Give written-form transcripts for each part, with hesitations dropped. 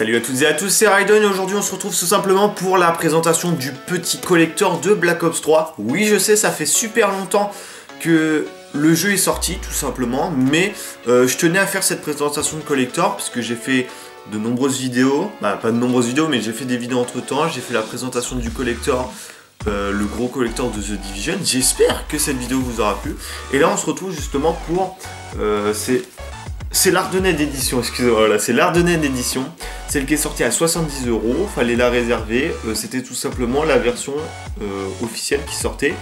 Salut à toutes et à tous, c'est Raiden et aujourd'hui on se retrouve tout simplement pour la présentation du petit collector de Black Ops 3. Oui, je sais, ça fait super longtemps que le jeu est sorti tout simplement, mais je tenais à faire cette présentation de collector parce que j'ai fait de nombreuses vidéos, bah pas de nombreuses vidéos mais j'ai fait des vidéos entre temps, j'ai fait la présentation du collector, le gros collector de The Division. J'espère que cette vidéo vous aura plu et là on se retrouve justement pour c'est l'Ardenais d'édition, excusez-moi, voilà, c'est l'Ardenais d'édition, celle qui est sortie à 70 €, fallait la réserver, c'était tout simplement la version officielle qui sortait,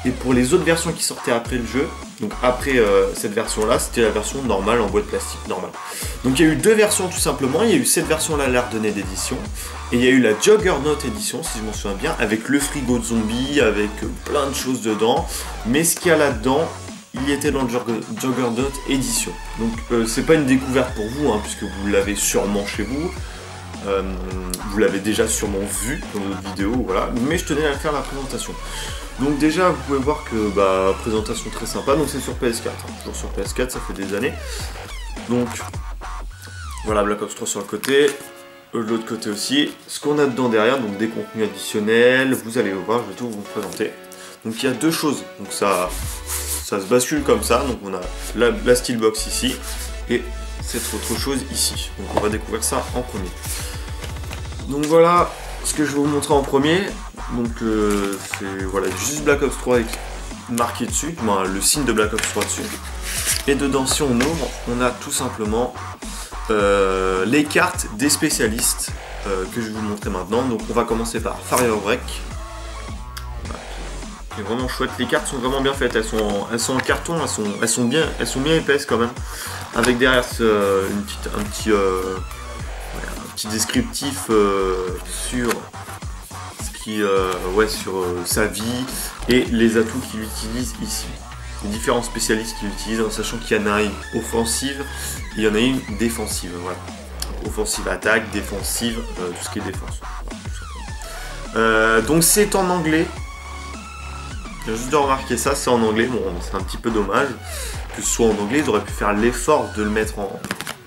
et pour les autres versions qui sortaient après le jeu, donc après cette version-là, c'était la version normale en boîte plastique normale. Donc il y a eu deux versions tout simplement, il y a eu cette version-là, l'Ardenais d'édition, et il y a eu la Juggernaut édition, si je m'en souviens bien, avec le frigo de zombies, avec plein de choses dedans, mais ce qu'il y a là-dedans, il était dans le Juggernaut édition. Donc c'est pas une découverte pour vous, hein, puisque vous l'avez sûrement chez vous. Vous l'avez déjà sûrement vu dans d'autres vidéos, voilà. Mais je tenais à faire la présentation. Donc déjà, vous pouvez voir que, présentation très sympa. Donc c'est sur PS4, hein, toujours sur PS4, ça fait des années. Donc, voilà, Black Ops 3 sur le côté. De l'autre côté aussi. Ce qu'on a dedans derrière, donc des contenus additionnels. Vous allez voir, je vais tout vous présenter. Donc il y a deux choses. Donc ça se bascule comme ça, donc on a la steelbox ici et cette autre chose ici. Donc on va découvrir ça en premier. Donc voilà ce que je vais vous montrer en premier. Donc c'est voilà, juste Black Ops 3 avec marqué dessus, le signe de Black Ops 3 dessus. Et dedans, si on ouvre, on a tout simplement les cartes des spécialistes que je vais vous montrer maintenant. Donc on va commencer par Firebreak. C'est vraiment chouette, les cartes sont vraiment bien faites, elles sont en carton, elles sont bien épaisses quand même, avec derrière un petit descriptif sur sur sa vie et les atouts qu'il utilise ici. Les différents spécialistes qu'il utilise, en sachant qu'il y en a une offensive, il y en a une défensive, voilà. Offensive attaque, défensive, tout ce qui est défense. Donc c'est en anglais. J'ai juste de remarquer ça, c'est en anglais, bon c'est un petit peu dommage que ce soit en anglais, ils auraient pu faire l'effort de le mettre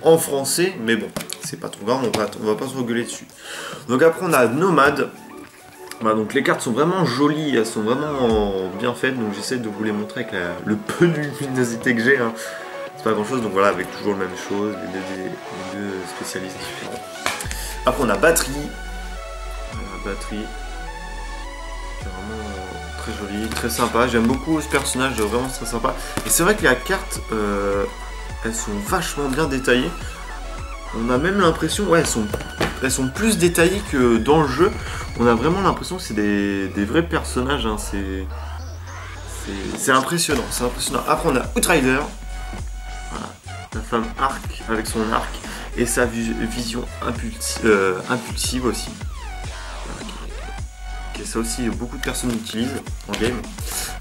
en français, mais bon, c'est pas trop grave, on va pas se regueuler dessus. Donc après on a Nomad, voilà, donc les cartes sont vraiment jolies, elles sont vraiment bien faites, donc j'essaie de vous les montrer avec le peu de luminosité que j'ai, hein. C'est pas grand chose, donc voilà, avec toujours la même chose, les deux spécialistes différents. Après on a Batterie, Batterie, c'est vraiment très joli, très sympa, j'aime beaucoup ce personnage, vraiment très sympa. Et c'est vrai que les cartes, elles sont vachement bien détaillées. On a même l'impression, ouais, elles sont plus détaillées que dans le jeu. On a vraiment l'impression que c'est des vrais personnages, hein. C'est impressionnant, c'est impressionnant. Après on a Outrider, voilà, la femme arc avec son arc et sa vision impulsive aussi. Et ça aussi, beaucoup de personnes l'utilisent en game.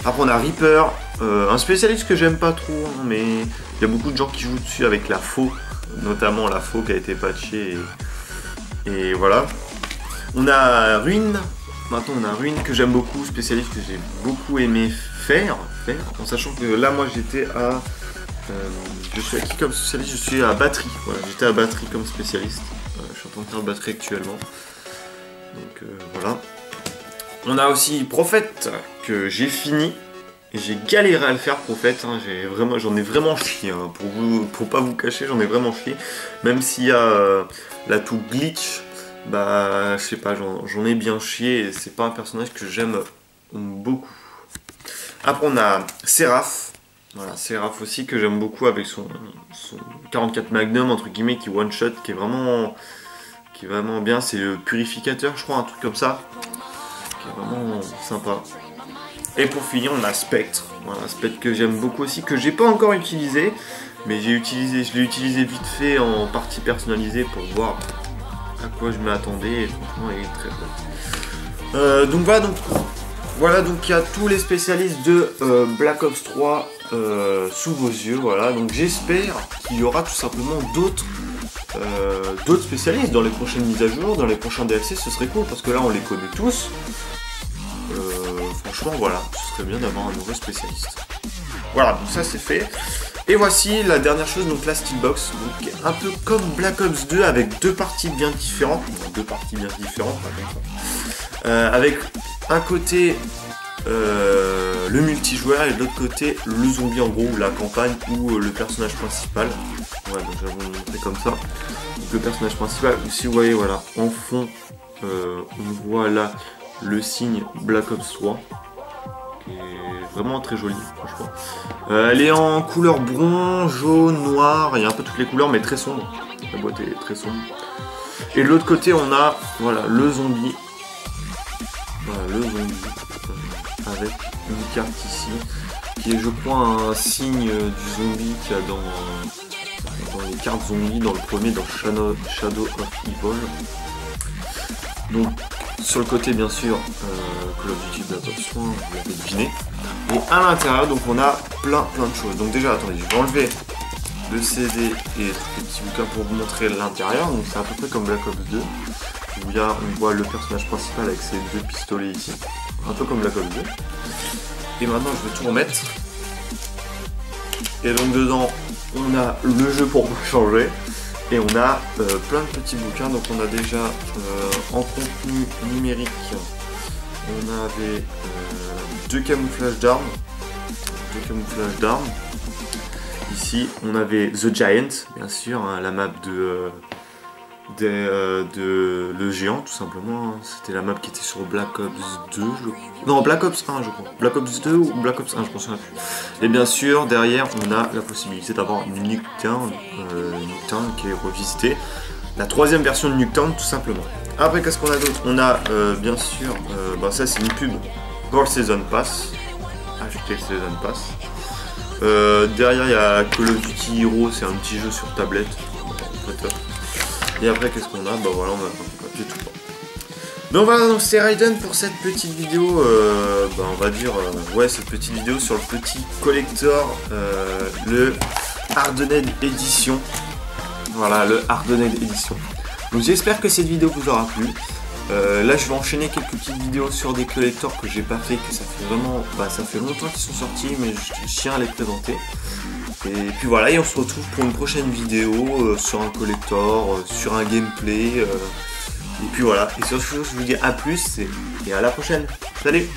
Après on a Reaper, un spécialiste que j'aime pas trop, hein, mais il y a beaucoup de gens qui jouent dessus avec la faux, notamment la faux qui a été patchée et voilà. On a Ruin, maintenant on a Ruin que j'aime beaucoup, spécialiste que j'ai beaucoup aimé faire, en sachant que là moi j'étais à... je suis à qui comme spécialiste? Je suis à Batterie, voilà, j'étais à Batterie comme spécialiste, je suis en train de faire Batterie actuellement, donc voilà. On a aussi Prophète que j'ai fini, et j'ai galéré à le faire Prophète, hein, j'en ai vraiment chié, hein, pour pas vous cacher, j'en ai vraiment chié, même s'il y a l'atout glitch, je sais pas, j'en ai bien chié, et c'est pas un personnage que j'aime beaucoup. Après on a Seraph, voilà, Seraph aussi que j'aime beaucoup avec son 44 Magnum entre guillemets qui one shot, qui est vraiment bien, c'est le purificateur je crois, un truc comme ça. Qui est vraiment sympa. Et pour finir on a Spectre, voilà, Spectre que j'aime beaucoup aussi, que j'ai pas encore utilisé, mais je l'ai utilisé vite fait en partie personnalisée pour voir à quoi je m'attendais, et franchement il est très bon. Donc voilà, donc il y a tous les spécialistes de Black Ops 3 sous vos yeux, voilà, donc j'espère qu'il y aura tout simplement d'autres spécialistes dans les prochaines mises à jour, dans les prochains DLC, ce serait cool, parce que là on les connaît tous. Franchement voilà, ce serait bien d'avoir un nouveau spécialiste. Voilà, donc ça c'est fait. Et voici la dernière chose, donc la Steelbox, donc un peu comme Black Ops 2 avec deux parties bien différentes, avec un côté le multijoueur et de l'autre côté le zombie en gros, ou la campagne ou le personnage principal. Ouais, donc je vais vous montrer comme ça. Donc, le personnage principal, si vous voyez, voilà, en fond, on voit là le signe Black Ops 3. Vraiment très jolie, franchement. Elle est en couleur bronze, jaune, noir, il y a un peu toutes les couleurs, mais très sombre. La boîte est très sombre. Et de l'autre côté, on a voilà, le zombie. Voilà, le zombie. Avec une carte ici, qui est, je crois, un signe du zombie qu'il y a dans les cartes zombies, dans le premier, dans Shadow of Evil. Donc, sur le côté, bien sûr, Call of Duty Black Ops 3, vous l'avez deviné. Et à l'intérieur, donc on a plein de choses. Donc déjà, attendez, je vais enlever le CD et tous les petits bouquins pour vous montrer l'intérieur. Donc c'est à peu près comme Black Ops 2. Où on voit le personnage principal avec ses deux pistolets ici. Un peu comme Black Ops 2. Et maintenant, je vais tout remettre. Et donc dedans, on a le jeu pour changer. Et on a plein de petits bouquins. Donc on a déjà en contenu numérique, on avait deux camouflages d'armes. Ici, on avait The Giant, bien sûr, hein, la map de le géant, tout simplement. Hein. C'était la map qui était sur Black Ops 2, je crois. Non, Black Ops 1, je crois. Black Ops 2 ou Black Ops 1, je pense plus. Et bien sûr, derrière, on a la possibilité d'avoir Nuketown, qui est revisité. La troisième version de Nuketown, tout simplement. Après, qu'est-ce qu'on a d'autre? On a, bien sûr, ça c'est une pub pour le Season Pass. Acheter le Season Pass. Derrière, il y a Call of Duty Hero, c'est un petit jeu sur tablette. Et après, qu'est-ce qu'on a? Voilà, on a tout. Donc voilà, donc c'est Raiden pour cette petite vidéo, on va dire, cette petite vidéo sur le petit collector, le Hardened Edition. Voilà, le Hardened Edition. Donc j'espère que cette vidéo vous aura plu. Là je vais enchaîner quelques petites vidéos sur des collectors que j'ai pas fait, que ça fait vraiment, ça fait longtemps qu'ils sont sortis, mais je tiens à les présenter. Et puis voilà, et on se retrouve pour une prochaine vidéo sur un collector, sur un gameplay. Et puis voilà, et sur ce, je vous dis à plus et à la prochaine. Salut!